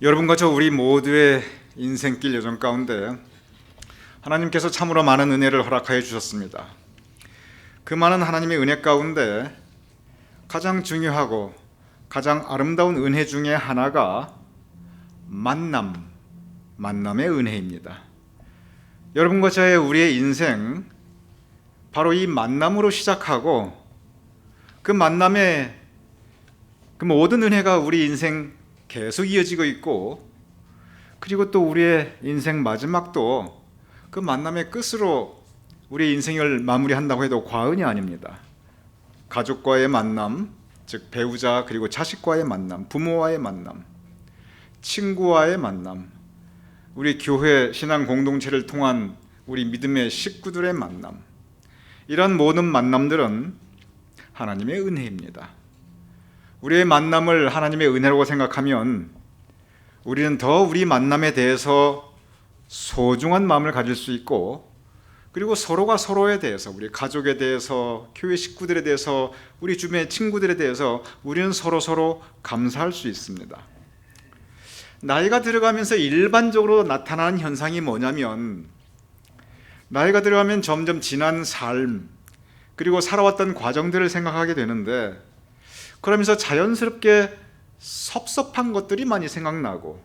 여러분과 저 우리 모두의 인생길 여정 가운데 하나님께서 참으로 많은 은혜를 허락하여 주셨습니다. 그 많은 하나님의 은혜 가운데 가장 중요하고 가장 아름다운 은혜 중에 하나가 만남의 은혜입니다. 여러분과 저의 우리의 인생 바로 이 만남으로 시작하고 그 만남의 그 모든 은혜가 우리 인생 계속 이어지고 있고, 그리고 또 우리의 인생 마지막도 그 만남의 끝으로 우리의 인생을 마무리한다고 해도 과언이 아닙니다. 가족과의 만남, 즉 배우자 그리고 자식과의 만남, 부모와의 만남, 친구와의 만남, 우리 교회 신앙 공동체를 통한 우리 믿음의 식구들의 만남, 이런 모든 만남들은 하나님의 은혜입니다. 우리의 만남을 하나님의 은혜라고 생각하면 우리는 더 우리 만남에 대해서 소중한 마음을 가질 수 있고, 그리고 서로가 서로에 대해서, 우리 가족에 대해서, 교회 식구들에 대해서, 우리 주변의 친구들에 대해서 우리는 서로 감사할 수 있습니다. 나이가 들어가면서 일반적으로 나타나는 현상이 뭐냐면, 나이가 들어가면 점점 지난 삶 그리고 살아왔던 과정들을 생각하게 되는데, 그러면서 자연스럽게 섭섭한 것들이 많이 생각나고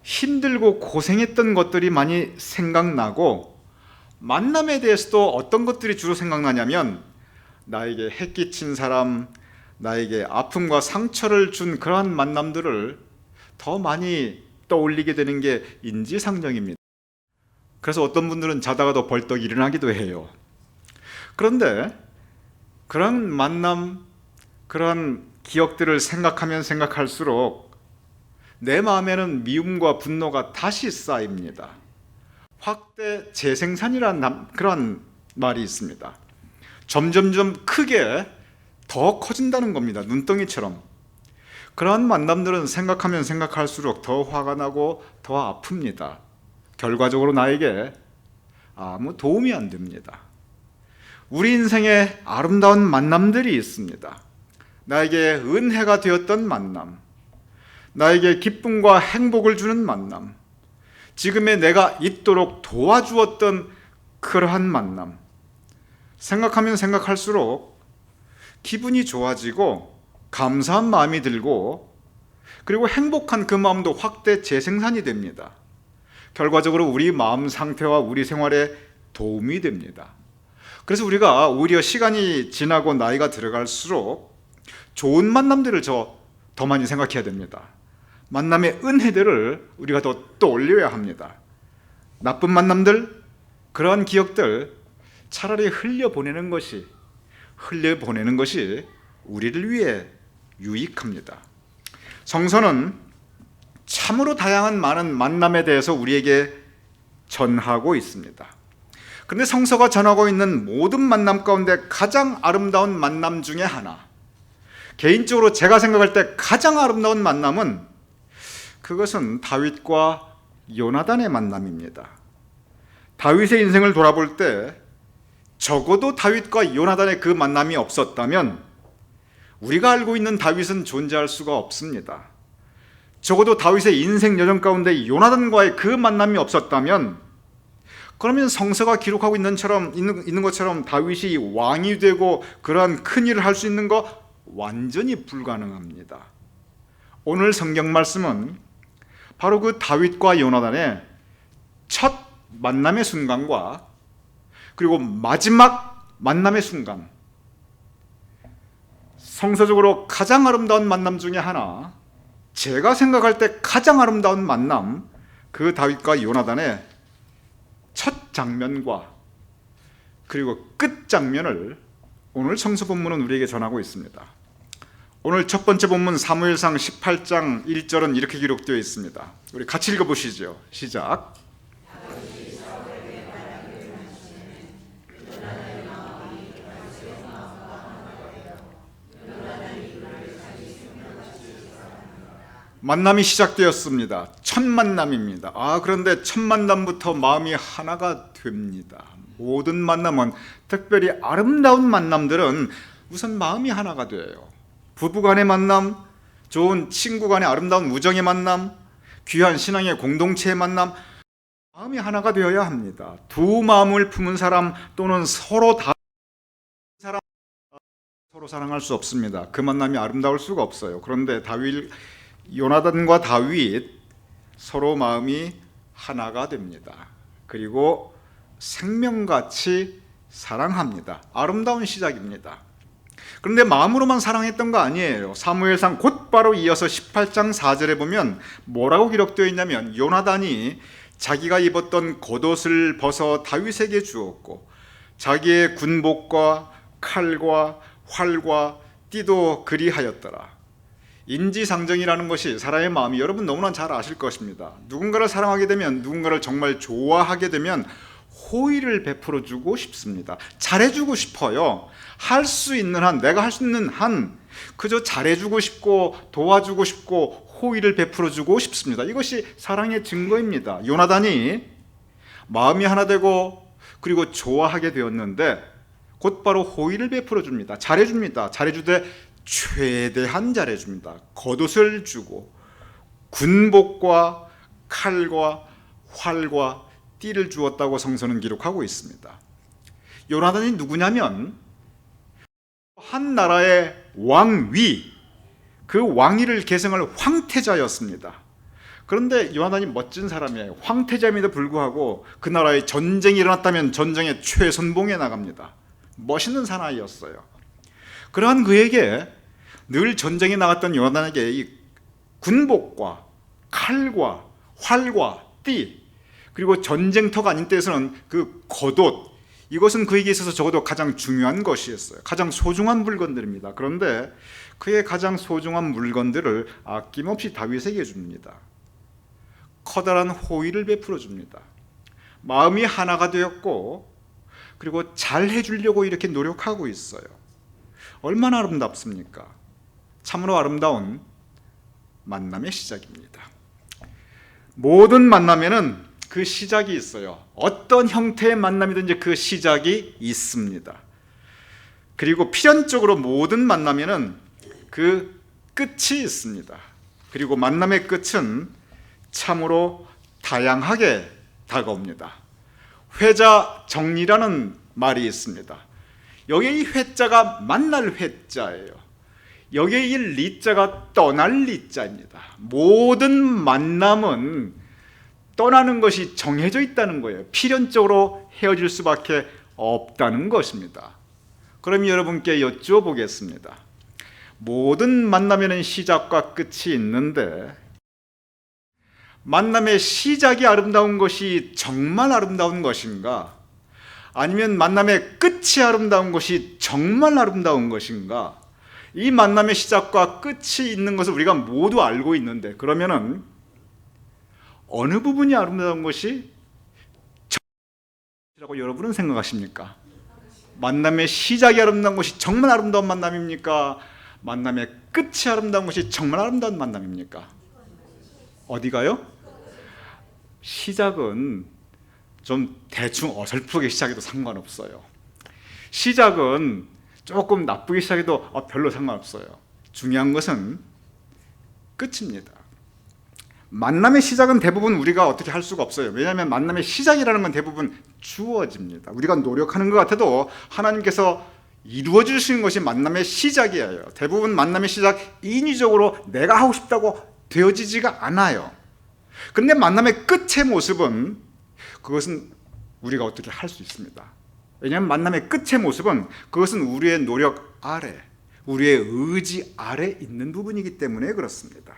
힘들고 고생했던 것들이 많이 생각나고, 만남에 대해서도 어떤 것들이 주로 생각나냐면 나에게 해끼친 사람, 나에게 아픔과 상처를 준 그러한 만남들을 더 많이 떠올리게 되는 게 인지상정입니다. 그래서 어떤 분들은 자다가도 벌떡 일어나기도 해요. 그런데 그런 만남, 그런 기억들을 생각하면 생각할수록 내 마음에는 미움과 분노가 다시 쌓입니다. 확대 재생산이라는 그런 말이 있습니다. 점점점 크게 더 커진다는 겁니다. 눈덩이처럼. 그러한 만남들은 생각하면 생각할수록 더 화가 나고 더 아픕니다. 결과적으로 나에게 아무 도움이 안 됩니다. 우리 인생에 아름다운 만남들이 있습니다. 나에게 은혜가 되었던 만남, 나에게 기쁨과 행복을 주는 만남, 지금의 내가 있도록 도와주었던 그러한 만남, 생각하면 생각할수록 기분이 좋아지고 감사한 마음이 들고, 그리고 행복한 그 마음도 확대 재생산이 됩니다. 결과적으로 우리 마음 상태와 우리 생활에 도움이 됩니다. 그래서 우리가 오히려 시간이 지나고 나이가 들어갈수록 좋은 만남들을 더 많이 생각해야 됩니다. 만남의 은혜들을 우리가 더 떠올려야 합니다. 나쁜 만남들, 그러한 기억들 차라리 흘려보내는 것이 우리를 위해 유익합니다. 성서는 참으로 다양한 많은 만남에 대해서 우리에게 전하고 있습니다. 그런데 성서가 전하고 있는 모든 만남 가운데 가장 아름다운 만남 중에 하나, 개인적으로 제가 생각할 때 가장 아름다운 만남은, 그것은 다윗과 요나단의 만남입니다. 다윗의 인생을 돌아볼 때 적어도 다윗과 요나단의 그 만남이 없었다면 우리가 알고 있는 다윗은 존재할 수가 없습니다. 적어도 다윗의 인생 여정 가운데 요나단과의 그 만남이 없었다면, 그러면 성서가 기록하고 있는 것처럼 다윗이 왕이 되고 그러한 큰 일을 할 수 있는 거 완전히 불가능합니다. 오늘 성경 말씀은 바로 그 다윗과 요나단의 첫 만남의 순간과 그리고 마지막 만남의 순간, 성서적으로 가장 아름다운 만남 중에 하나, 제가 생각할 때 가장 아름다운 만남, 그 다윗과 요나단의 첫 장면과 그리고 끝 장면을 오늘 성서 본문은 우리에게 전하고 있습니다. 오늘 첫 번째 본문 사무엘상 18장 1절은 이렇게 기록되어 있습니다. 우리 같이 읽어보시죠. 시작. 만남이 시작되었습니다. 첫 만남입니다. 그런데 첫 만남부터 마음이 하나가 됩니다. 모든 만남은, 특별히 아름다운 만남들은 우선 마음이 하나가 돼요. 부부 간의 만남, 좋은 친구 간의 아름다운 우정의 만남, 귀한 신앙의 공동체의 만남, 마음이 하나가 되어야 합니다. 두 마음을 품은 사람 또는 서로 다른 사람 서로 사랑할 수 없습니다. 그 만남이 아름다울 수가 없어요. 그런데 요나단과 다윗 서로 마음이 하나가 됩니다. 그리고 생명같이 사랑합니다. 아름다운 시작입니다. 그런데 마음으로만 사랑했던 거 아니에요. 사무엘상 곧바로 이어서 18장 4절에 보면 뭐라고 기록되어 있냐면 요나단이 자기가 입었던 겉옷을 벗어 다윗에게 주었고 자기의 군복과 칼과 활과 띠도 그리하였더라. 인지상정이라는 것이 사람의 마음이 여러분 너무나 잘 아실 것입니다. 누군가를 사랑하게 되면, 누군가를 정말 좋아하게 되면 호의를 베풀어 주고 싶습니다. 잘해주고 싶어요. 할 수 있는 한, 내가 할 수 있는 한 그저 잘해주고 싶고 도와주고 싶고 호의를 베풀어 주고 싶습니다. 이것이 사랑의 증거입니다. 요나단이 마음이 하나 되고 그리고 좋아하게 되었는데 곧바로 호의를 베풀어 줍니다. 잘해줍니다. 잘해주되 최대한 잘해줍니다. 겉옷을 주고 군복과 칼과 활과 띠를 주었다고 성서는 기록하고 있습니다. 요나단이 누구냐면 한 나라의 왕위, 그 왕위를 계승할 황태자였습니다. 그런데 요나단이 멋진 사람이에요. 황태자임에도 불구하고 그 나라에 전쟁이 일어났다면 전쟁의 최선봉에 나갑니다. 멋있는 사나이였어요. 그러한 그에게 늘 전쟁에 나갔던 요나단에게 이 군복과 칼과 활과 띠, 그리고 전쟁터가 아닌 때에서는 그 겉옷, 이것은 그에게 있어서 적어도 가장 중요한 것이었어요. 가장 소중한 물건들입니다. 그런데 그의 가장 소중한 물건들을 아낌없이 다윗에게 줍니다. 커다란 호의를 베풀어 줍니다. 마음이 하나가 되었고 그리고 잘 해주려고 이렇게 노력하고 있어요. 얼마나 아름답습니까? 참으로 아름다운 만남의 시작입니다. 모든 만남에는 그 시작이 있어요. 어떤 형태의 만남이든지 그 시작이 있습니다. 그리고 필연적으로 모든 만남에는 그 끝이 있습니다. 그리고 만남의 끝은 참으로 다양하게 다가옵니다. 회자 정리라는 말이 있습니다. 여기에 이 회자가 만날 회자예요. 여기에 이 리자가 떠날 리자입니다. 모든 만남은 떠나는 것이 정해져 있다는 거예요. 필연적으로 헤어질 수밖에 없다는 것입니다. 그럼 여러분께 여쭤보겠습니다. 모든 만남에는 시작과 끝이 있는데 만남의 시작이 아름다운 것이 정말 아름다운 것인가? 아니면 만남의 끝이 아름다운 것이 정말 아름다운 것인가? 이 만남의 시작과 끝이 있는 것을 우리가 모두 알고 있는데 그러면은 어느 부분이 아름다운 것이 정말이라고 여러분은 생각하십니까? 만남의 시작이 아름다운 것이 정말 아름다운 만남입니까? 만남의 끝이 아름다운 것이 정말 아름다운 만남입니까? 어디가요? 시작은 좀 대충 어설프게 시작해도 상관없어요. 시작은 조금 나쁘게 시작해도 별로 상관없어요. 중요한 것은 끝입니다. 만남의 시작은 대부분 우리가 어떻게 할 수가 없어요. 왜냐하면 만남의 시작이라는 건 대부분 주어집니다. 우리가 노력하는 것 같아도 하나님께서 이루어 주시는 것이 만남의 시작이에요. 대부분 만남의 시작 인위적으로 내가 하고 싶다고 되어지지가 않아요. 그런데 만남의 끝의 모습은 그것은 우리가 어떻게 할 수 있습니다. 왜냐하면 만남의 끝의 모습은 그것은 우리의 노력 아래, 우리의 의지 아래 있는 부분이기 때문에 그렇습니다.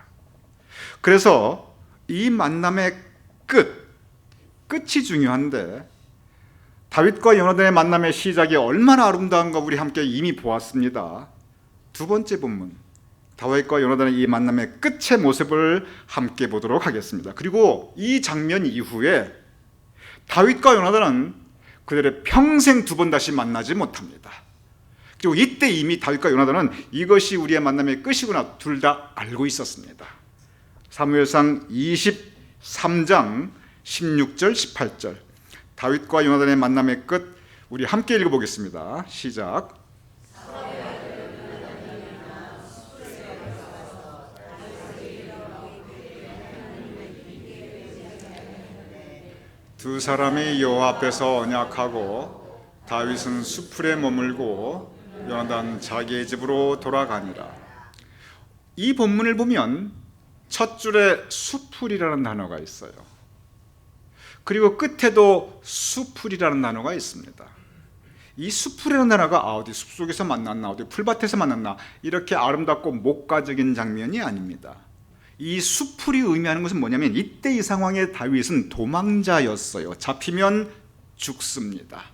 그래서 이 만남의 끝이 중요한데 다윗과 요나단의 만남의 시작이 얼마나 아름다운가 우리 함께 이미 보았습니다. 두 번째 본문, 다윗과 요나단의 이 만남의 끝의 모습을 함께 보도록 하겠습니다. 그리고 이 장면 이후에 다윗과 요나단은 그들의 평생 두 번 다시 만나지 못합니다. 그리고 이때 이미 다윗과 요나단은 이것이 우리의 만남의 끝이구나 둘 다 알고 있었습니다. 사무엘상 23장 16절 18절 다윗과 요나단의 만남의 끝 우리 함께 읽어보겠습니다. 시작. 두 사람이 여호와 앞에서 언약하고 다윗은 수풀에 머물고 요나단 자기의 집으로 돌아가니라. 이 본문을 보면 첫 줄에 수풀이라는 단어가 있어요. 그리고 끝에도 수풀이라는 단어가 있습니다. 이 수풀이라는 단어가 어디 숲속에서 만났나, 어디 풀밭에서 만났나, 이렇게 아름답고 목가적인 장면이 아닙니다. 이 수풀이 의미하는 것은 뭐냐면 이때 이 상황에 다윗은 도망자였어요. 잡히면 죽습니다.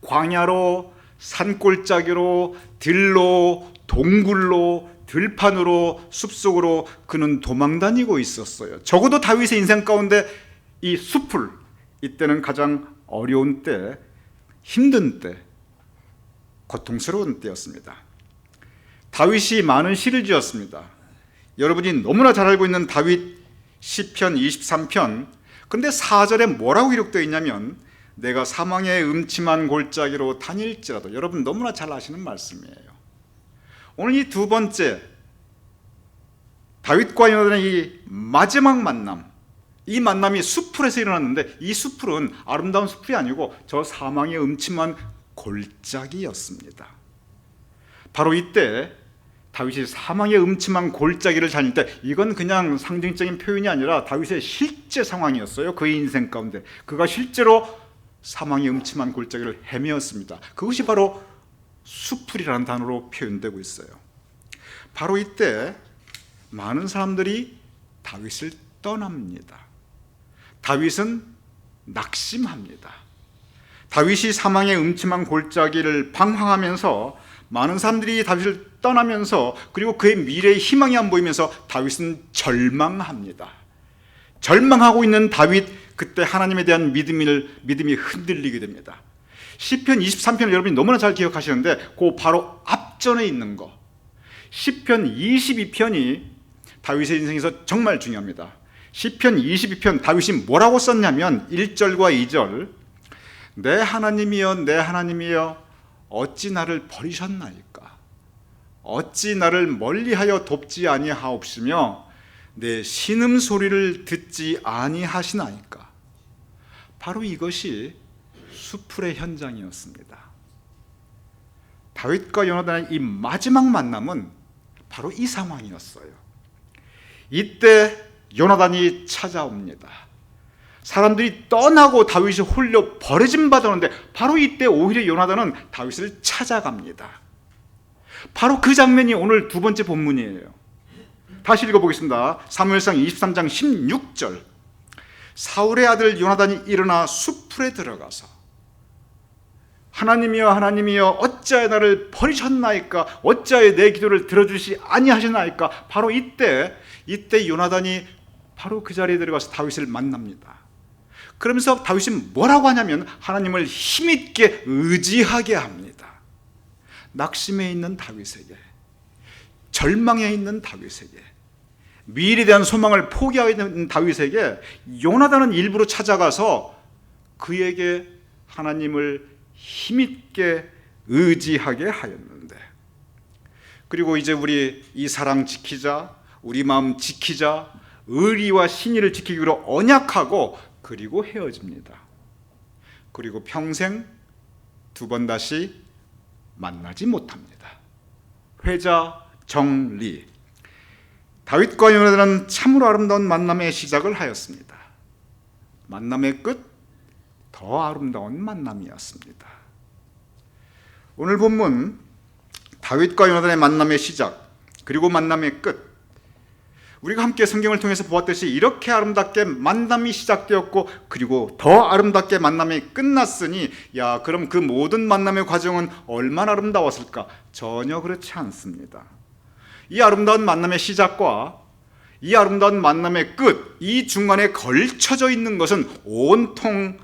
광야로, 산골짜기로, 들로, 동굴로, 들판으로, 숲속으로 그는 도망다니고 있었어요. 적어도 다윗의 인생 가운데 이 수풀, 이때는 가장 어려운 때, 힘든 때, 고통스러운 때였습니다. 다윗이 많은 시를 지었습니다. 여러분이 너무나 잘 알고 있는 다윗 시편 23편. 근데 4절에 뭐라고 기록되어 있냐면 내가 사망의 음침한 골짜기로 다닐지라도, 여러분 너무나 잘 아시는 말씀이에요. 오늘 이 두 번째 다윗과 요나단의 이 마지막 만남, 이 만남이 수풀에서 일어났는데 이 수풀은 아름다운 수풀이 아니고 저 사망의 음침한 골짜기였습니다. 바로 이때 다윗이 사망의 음침한 골짜기를 다닐 때, 이건 그냥 상징적인 표현이 아니라 다윗의 실제 상황이었어요. 그의 인생 가운데 그가 실제로 사망의 음침한 골짜기를 헤매었습니다. 그것이 바로 수풀이라는 단어로 표현되고 있어요. 바로 이때 많은 사람들이 다윗을 떠납니다. 다윗은 낙심합니다. 다윗이 사망의 음침한 골짜기를 방황하면서 많은 사람들이 다윗을 떠나면서, 그리고 그의 미래의 희망이 안 보이면서 다윗은 절망합니다. 절망하고 있는 다윗, 그때 하나님에 대한 믿음이 흔들리게 됩니다. 시편 23편을 여러분이 너무나 잘 기억하시는데 그 바로 앞전에 있는 거, 시편 22편이 다윗의 인생에서 정말 중요합니다. 시편 22편 다윗이 뭐라고 썼냐면 1절과 2절, 내 하나님이여 내 하나님이여 어찌 나를 버리셨나이까, 어찌 나를 멀리하여 돕지 아니하옵시며 내 신음소리를 듣지 아니하시나이까. 바로 이것이 수풀의 현장이었습니다. 다윗과 요나단의 이 마지막 만남은 바로 이 상황이었어요. 이때 요나단이 찾아옵니다. 사람들이 떠나고 다윗이 홀려 버려진 바 되는데 바로 이때 오히려 요나단은 다윗을 찾아갑니다. 바로 그 장면이 오늘 두 번째 본문이에요. 다시 읽어보겠습니다. 사무엘상 23장 16절. 사울의 아들 요나단이 일어나 수풀에 들어가서 하나님이여 하나님이여 어찌하여 나를 버리셨나이까, 어찌하여 내 기도를 들어주시 아니하시나이까. 바로 이때 요나단이 바로 그 자리에 들어가서 다윗을 만납니다. 그러면서 다윗이 뭐라고 하냐면 하나님을 힘있게 의지하게 합니다. 낙심해 있는 다윗에게, 절망해 있는 다윗에게, 미래에 대한 소망을 포기하고 있는 다윗에게 요나단은 일부러 찾아가서 그에게 하나님을 힘있게 의지하게 하였는데, 그리고 이제 우리 이 사랑 지키자, 우리 마음 지키자, 의리와 신의를 지키기로 언약하고 그리고 헤어집니다. 그리고 평생 두 번 다시 만나지 못합니다. 회자 정리. 다윗과 요나단은 참으로 아름다운 만남의 시작을 하였습니다. 만남의 끝, 더 아름다운 만남이었습니다. 오늘 본문 다윗과 요나단의 만남의 시작, 그리고 만남의 끝, 우리가 함께 성경을 통해서 보았듯이 이렇게 아름답게 만남이 시작되었고 그리고 더 아름답게 만남이 끝났으니, 야, 그럼 그 모든 만남의 과정은 얼마나 아름다웠을까? 전혀 그렇지 않습니다. 이 아름다운 만남의 시작과 이 아름다운 만남의 끝, 이 중간에 걸쳐져 있는 것은 온통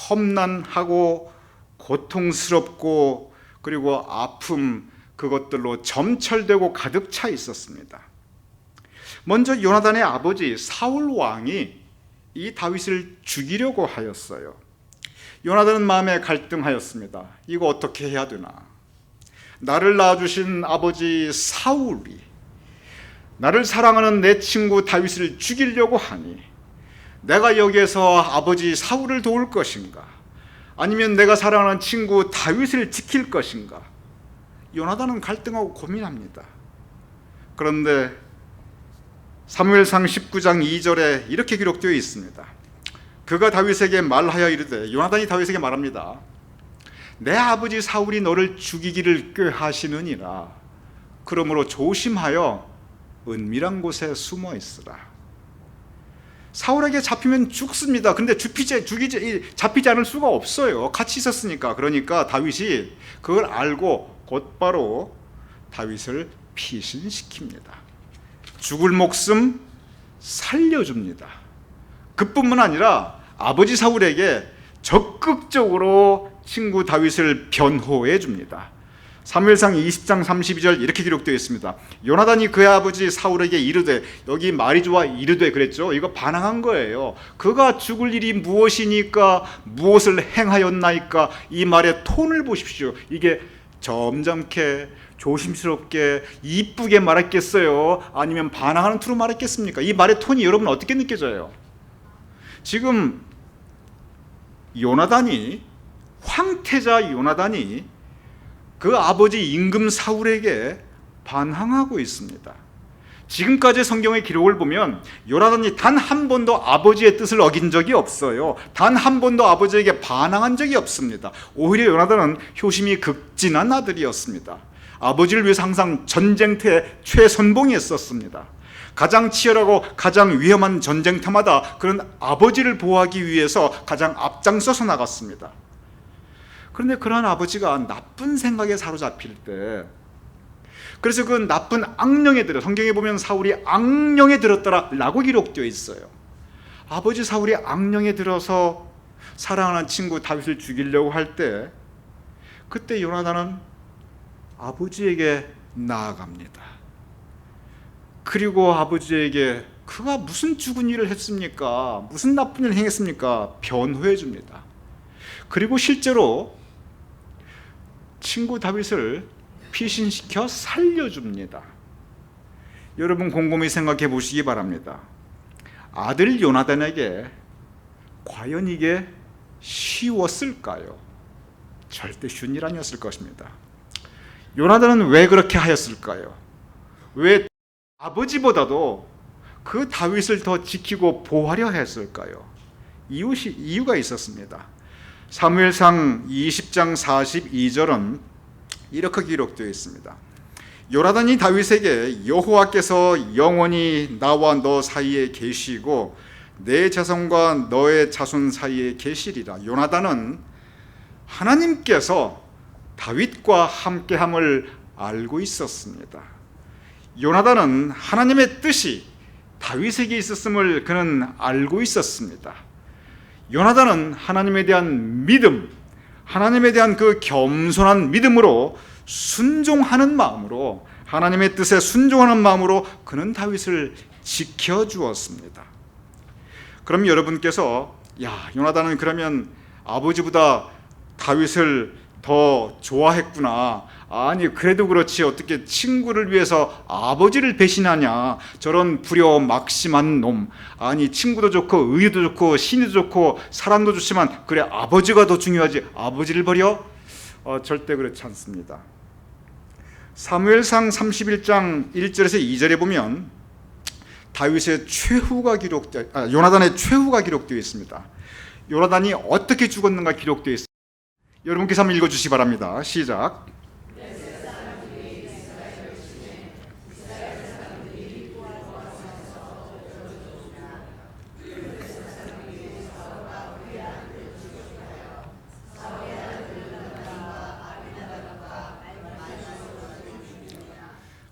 험난하고 고통스럽고 그리고 아픔, 그것들로 점철되고 가득 차 있었습니다. 먼저 요나단의 아버지 사울 왕이 이 다윗을 죽이려고 하였어요. 요나단은 마음에 갈등하였습니다. 이거 어떻게 해야 되나? 나를 낳아주신 아버지 사울이 나를 사랑하는 내 친구 다윗을 죽이려고 하니 내가 여기에서 아버지 사울을 도울 것인가? 아니면 내가 사랑하는 친구 다윗을 지킬 것인가? 요나단은 갈등하고 고민합니다. 그런데 사무엘상 19장 2절에 이렇게 기록되어 있습니다. 그가 다윗에게 말하여 이르되, 요나단이 다윗에게 말합니다. 내 아버지 사울이 너를 죽이기를 꾀하시느니라. 그러므로 조심하여 은밀한 곳에 숨어 있으라. 사울에게 잡히면 죽습니다. 근데 잡히지 않을 수가 없어요. 같이 있었으니까. 그러니까 다윗이 그걸 알고 곧바로 다윗을 피신시킵니다. 죽을 목숨 살려줍니다. 그뿐만 아니라 아버지 사울에게 적극적으로 친구 다윗을 변호해 줍니다. 사무엘상 20장 32절 이렇게 기록되어 있습니다. 요나단이 그의 아버지 사울에게 이르되, 여기 말이 좋아 이르되 그랬죠. 이거 반항한 거예요. 그가 죽을 일이 무엇이니까 무엇을 행하였나이까? 이 말의 톤을 보십시오. 이게 점잖게 조심스럽게 이쁘게 말했겠어요? 아니면 반항하는 투로 말했겠습니까? 이 말의 톤이 여러분 어떻게 느껴져요? 지금 요나단이, 황태자 요나단이 그 아버지 임금 사울에게 반항하고 있습니다. 지금까지 성경의 기록을 보면 요나단이 단 한 번도 아버지의 뜻을 어긴 적이 없어요. 단 한 번도 아버지에게 반항한 적이 없습니다. 오히려 요나단은 효심이 극진한 아들이었습니다. 아버지를 위해서 항상 전쟁터에 최선봉이었습니다. 가장 치열하고 가장 위험한 전쟁터마다 그런 아버지를 보호하기 위해서 가장 앞장서서 나갔습니다. 그런데 그러한 아버지가 나쁜 생각에 사로잡힐 때, 그래서 그 나쁜 악령에 들어, 성경에 보면 사울이 악령에 들었더라 라고 기록되어 있어요. 아버지 사울이 악령에 들어서 사랑하는 친구 다윗을 죽이려고 할 때, 그때 요나단은 아버지에게 나아갑니다. 그리고 아버지에게 그가 무슨 죽은 일을 했습니까? 무슨 나쁜 일을 행했습니까? 변호해 줍니다. 그리고 실제로 친구 다윗을 피신시켜 살려줍니다. 여러분 곰곰이 생각해 보시기 바랍니다. 아들 요나단에게 과연 이게 쉬웠을까요? 절대 쉬운 일 아니었을 것입니다. 요나단은 왜 그렇게 하였을까요? 왜 아버지보다도 그 다윗을 더 지키고 보호하려 했을까요? 이유가 있었습니다. 사무엘상 20장 42절은 이렇게 기록되어 있습니다. 요나단이 다윗에게 여호와께서 영원히 나와 너 사이에 계시고 내 자손과 너의 자손 사이에 계시리라. 요나단은 하나님께서 다윗과 함께함을 알고 있었습니다. 요나단은 하나님의 뜻이 다윗에게 있었음을 그는 알고 있었습니다. 요나단은 하나님에 대한 믿음, 하나님에 대한 그 겸손한 믿음으로 순종하는 마음으로, 하나님의 뜻에 순종하는 마음으로 그는 다윗을 지켜주었습니다. 그럼 여러분께서, 요나단은 그러면 아버지보다 다윗을 더 좋아했구나. 아니, 그래도 그렇지 어떻게 친구를 위해서 아버지를 배신하냐, 저런 불효막심한 놈. 아니, 친구도 좋고 의도 좋고 신의도 좋고 사람도 좋지만 그래 아버지가 더 중요하지, 아버지를 버려? 절대 그렇지 않습니다. 사무엘상 31장 1절에서 2절에 보면 다윗의 요나단의 최후가 기록되어 있습니다. 요나단이 어떻게 죽었는가 기록되어 있습니다. 여러분께서 한번 읽어주시기 바랍니다. 시작.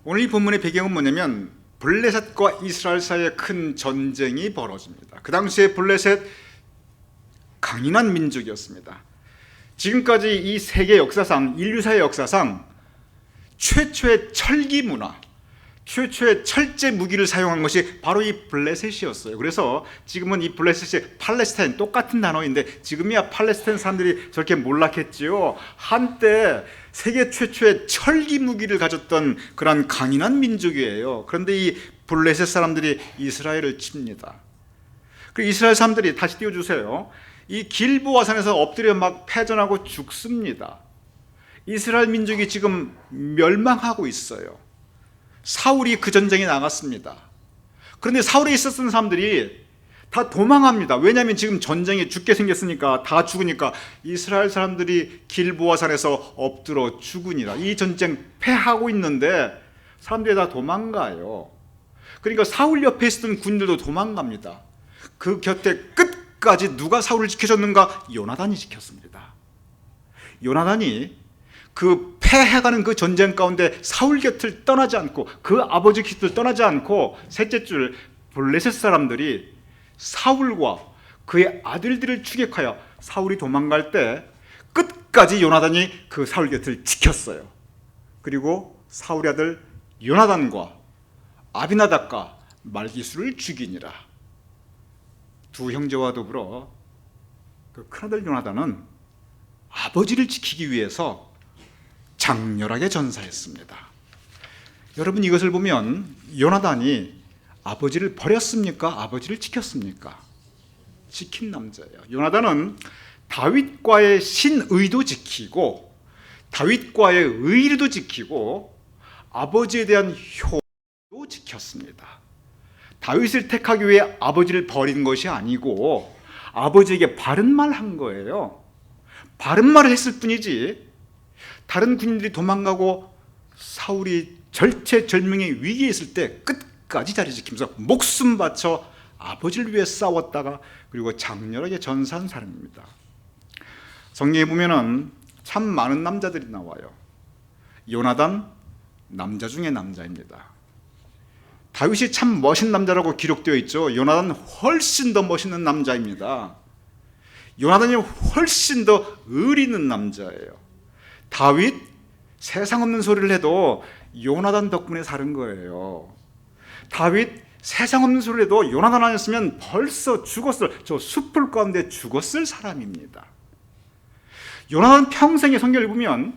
오늘 이 본문의 배경은 뭐냐면 블레셋과 이스라엘 사이에 큰 전쟁이 벌어집니다. 그 당시에 블레셋 강인한 민족이었습니다. 지금까지 이 세계 역사상, 인류사의 역사상 최초의 철기 문화, 최초의 철제 무기를 사용한 것이 바로 이 블레셋이었어요. 그래서 지금은 이 블레셋이 팔레스타인, 똑같은 단어인데 지금이야 팔레스타인 사람들이 저렇게 몰락했지요. 한때 세계 최초의 철기 무기를 가졌던 그런 강인한 민족이에요. 그런데 이 블레셋 사람들이 이스라엘을 칩니다. 그 이스라엘 사람들이, 다시 띄워주세요, 이 길보아산에서 엎드려 막 패전하고 죽습니다. 이스라엘 민족이 지금 멸망하고 있어요. 사울이 그 전쟁에 나갔습니다. 그런데 사울에 있었던 사람들이 다 도망합니다. 왜냐하면 지금 전쟁에 죽게 생겼으니까, 다 죽으니까 이스라엘 사람들이 길보아산에서 엎드려 죽으니라. 이 전쟁 패하고 있는데 사람들이 다 도망가요. 그러니까 사울 옆에 있었던 군들도 도망갑니다. 그 곁에 끝까지 누가 사울을 지켜줬는가? 요나단이 지켰습니다. 요나단이 그 패해가는 그 전쟁 가운데 사울 곁을 떠나지 않고, 그 아버지 곁을 떠나지 않고, 셋째 줄 블레셋 사람들이 사울과 그의 아들들을 추격하여 사울이 도망갈 때 끝까지 요나단이 그 사울 곁을 지켰어요. 그리고 사울의 아들 요나단과 아비나답과 말기수를 죽이니라. 두 형제와 더불어 그 큰아들 요나단은 아버지를 지키기 위해서 장렬하게 전사했습니다. 여러분, 이것을 보면 요나단이 아버지를 버렸습니까? 아버지를 지켰습니까? 지킨 남자예요. 요나단은 다윗과의 신의도 지키고, 다윗과의 의리도 지키고, 아버지에 대한 효도 지켰습니다. 다윗을 택하기 위해 아버지를 버린 것이 아니고 아버지에게 바른 말 한 거예요. 바른 말을 했을 뿐이지, 다른 군인들이 도망가고 사울이 절체절명의 위기에 있을 때 끝까지 자리 지키면서 목숨 바쳐 아버지를 위해 싸웠다가 그리고 장렬하게 전사한 사람입니다. 성경에 보면은 참 많은 남자들이 나와요. 요나단, 남자 중에 남자입니다. 다윗이 참 멋있는 남자라고 기록되어 있죠. 요나단은 훨씬 더 멋있는 남자입니다. 요나단이 훨씬 더 의리 있는 남자예요. 다윗 세상 없는 소리를 해도 요나단 덕분에 사는 거예요. 다윗 세상 없는 소리를 해도 요나단 아니었으면 벌써 죽었을, 저 숯불 가운데 죽었을 사람입니다. 요나단 평생의 성경을 보면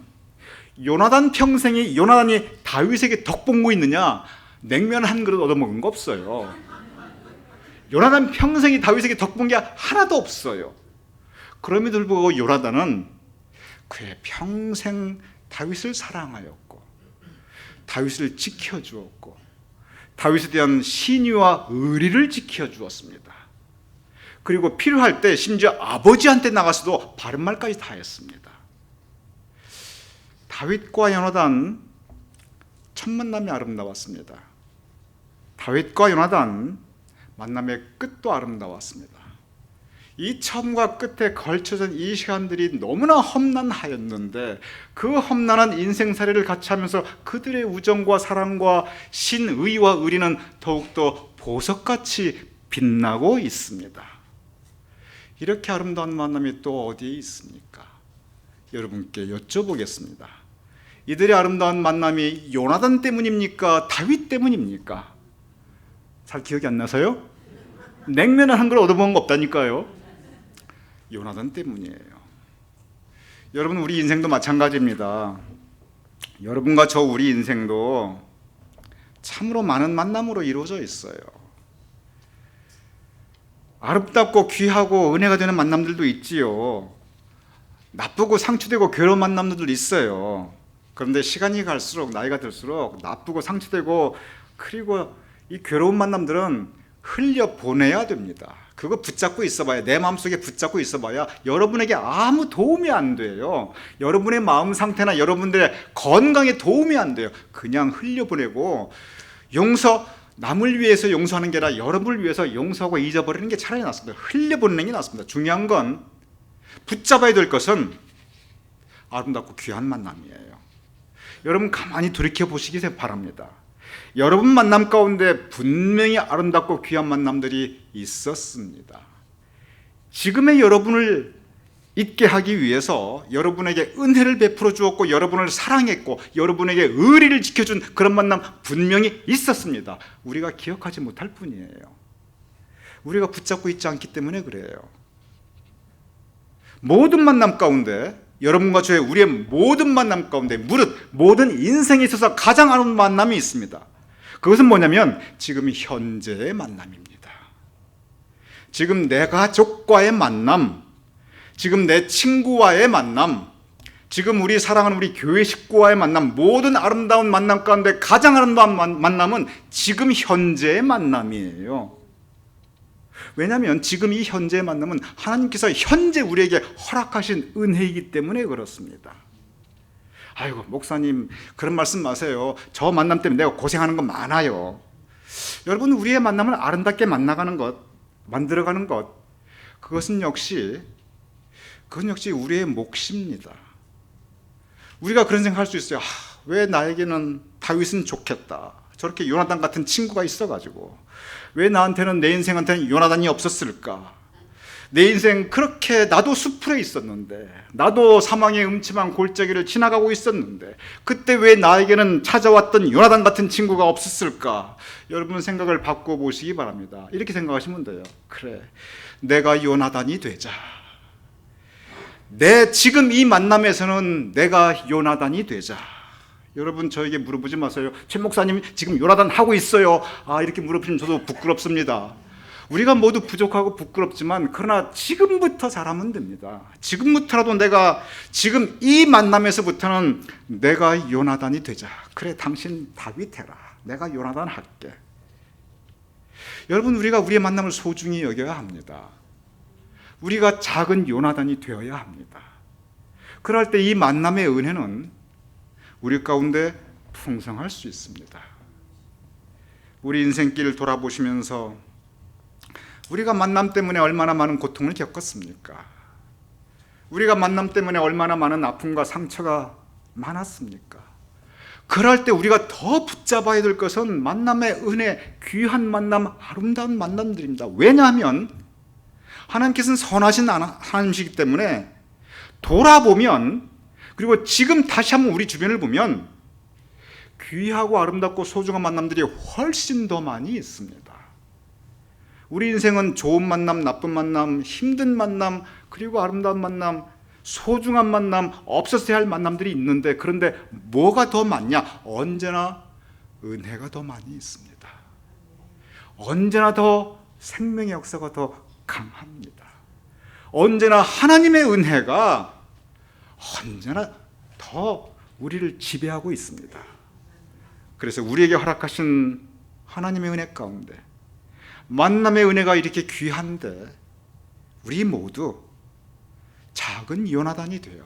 요나단 평생이, 요나단이 다윗에게 덕본 거 있느냐? 냉면 한 그릇 얻어먹은 거 없어요. 요나단 평생이 다윗에게 덕본 게 하나도 없어요. 그럼에도 불구하고 요나단은 그의 평생 다윗을 사랑하였고, 다윗을 지켜주었고, 다윗에 대한 신의와 의리를 지켜주었습니다. 그리고 필요할 때 심지어 아버지한테 나가서도 바른 말까지 다 했습니다. 다윗과 요나단 첫 만남이 아름다웠습니다. 다윗과 요나단 만남의 끝도 아름다웠습니다. 이 처음과 끝에 걸쳐진 이 시간들이 너무나 험난하였는데, 그 험난한 인생사례를 같이 하면서 그들의 우정과 사랑과 신의와 의리는 더욱더 보석같이 빛나고 있습니다. 이렇게 아름다운 만남이 또 어디에 있습니까? 여러분께 여쭤보겠습니다. 이들의 아름다운 만남이 요나단 때문입니까? 다윗 때문입니까? 잘 기억이 안 나서요? 냉면을 한 걸 얻어먹은 거 없다니까요. 요나단 때문이에요. 여러분, 우리 인생도 마찬가지입니다. 여러분과 저 우리 인생도 참으로 많은 만남으로 이루어져 있어요. 아름답고 귀하고 은혜가 되는 만남들도 있지요. 나쁘고 상처되고 괴로운 만남들도 있어요. 그런데 시간이 갈수록, 나이가 들수록 나쁘고 상처되고 그리고 이 괴로운 만남들은 흘려보내야 됩니다. 그거 붙잡고 있어봐야, 내 마음속에 붙잡고 있어봐야 여러분에게 아무 도움이 안 돼요. 여러분의 마음 상태나 여러분들의 건강에 도움이 안 돼요. 그냥 흘려보내고, 남을 위해서 용서하는 게 아니라 여러분을 위해서 용서하고 잊어버리는 게 차라리 낫습니다. 흘려보내는 게 낫습니다. 중요한 건, 붙잡아야 될 것은 아름답고 귀한 만남이에요. 여러분 가만히 돌이켜 보시기 바랍니다. 여러분 만남 가운데 분명히 아름답고 귀한 만남들이 있었습니다. 지금의 여러분을 있게 하기 위해서 여러분에게 은혜를 베풀어 주었고, 여러분을 사랑했고, 여러분에게 의리를 지켜준 그런 만남 분명히 있었습니다. 우리가 기억하지 못할 뿐이에요. 우리가 붙잡고 있지 않기 때문에 그래요. 모든 만남 가운데, 여러분과 저의 우리의 모든 만남 가운데, 무릇 모든 인생에 있어서 가장 아름다운 만남이 있습니다. 그것은 뭐냐면 지금 현재의 만남입니다. 지금 내 가족과의 만남, 지금 내 친구와의 만남, 지금 우리 사랑하는 우리 교회 식구와의 만남, 모든 아름다운 만남 가운데 가장 아름다운 만남은 지금 현재의 만남이에요. 왜냐하면 지금 이 현재의 만남은 하나님께서 현재 우리에게 허락하신 은혜이기 때문에 그렇습니다. 아이고 목사님 그런 말씀 마세요. 저 만남 때문에 내가 고생하는 거 많아요. 여러분, 우리의 만남을 아름답게 만나가는 것, 만들어가는 것, 그건 역시 우리의 몫입니다. 우리가 그런 생각할 수 있어요. 왜 나에게는 다윗은 좋겠다, 저렇게 요나단 같은 친구가 있어가지고 왜 나한테는, 내 인생한테는 요나단이 없었을까? 내 인생 그렇게 나도 수풀에 있었는데, 나도 사망의 음침한 골짜기를 지나가고 있었는데 그때 왜 나에게는 찾아왔던 요나단 같은 친구가 없었을까? 여러분 생각을 바꿔보시기 바랍니다. 이렇게 생각하시면 돼요. 그래, 내가 요나단이 되자. 내 지금 이 만남에서는 내가 요나단이 되자. 여러분 저에게 물어보지 마세요. 최 목사님 지금 요나단 하고 있어요. 이렇게 물어보시면 저도 부끄럽습니다. 우리가 모두 부족하고 부끄럽지만 그러나 지금부터 잘하면 됩니다. 지금부터라도 내가 지금 이 만남에서부터는 내가 요나단이 되자. 그래, 당신 다윗 해라. 내가 요나단 할게. 여러분, 우리가 우리의 만남을 소중히 여겨야 합니다. 우리가 작은 요나단이 되어야 합니다. 그럴 때 이 만남의 은혜는 우리 가운데 풍성할 수 있습니다. 우리 인생길 돌아보시면서 우리가 만남 때문에 얼마나 많은 고통을 겪었습니까? 우리가 만남 때문에 얼마나 많은 아픔과 상처가 많았습니까? 그럴 때 우리가 더 붙잡아야 될 것은 만남의 은혜, 귀한 만남, 아름다운 만남들입니다. 왜냐하면 하나님께서는 선하신 하나님이시기 때문에 돌아보면, 그리고 지금 다시 한번 우리 주변을 보면 귀하고 아름답고 소중한 만남들이 훨씬 더 많이 있습니다. 우리 인생은 좋은 만남, 나쁜 만남, 힘든 만남, 그리고 아름다운 만남, 소중한 만남, 없었어야 할 만남들이 있는데, 그런데 뭐가 더 많냐? 언제나 은혜가 더 많이 있습니다. 언제나 더 생명의 역사가 더 강합니다. 언제나 하나님의 은혜가 언제나 더 우리를 지배하고 있습니다. 그래서 우리에게 허락하신 하나님의 은혜 가운데 만남의 은혜가 이렇게 귀한데, 우리 모두 작은 요나단이 되어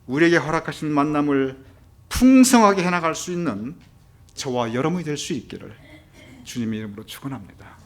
우리에게 허락하신 만남을 풍성하게 해나갈 수 있는 저와 여러분이 될 수 있기를 주님의 이름으로 축원합니다.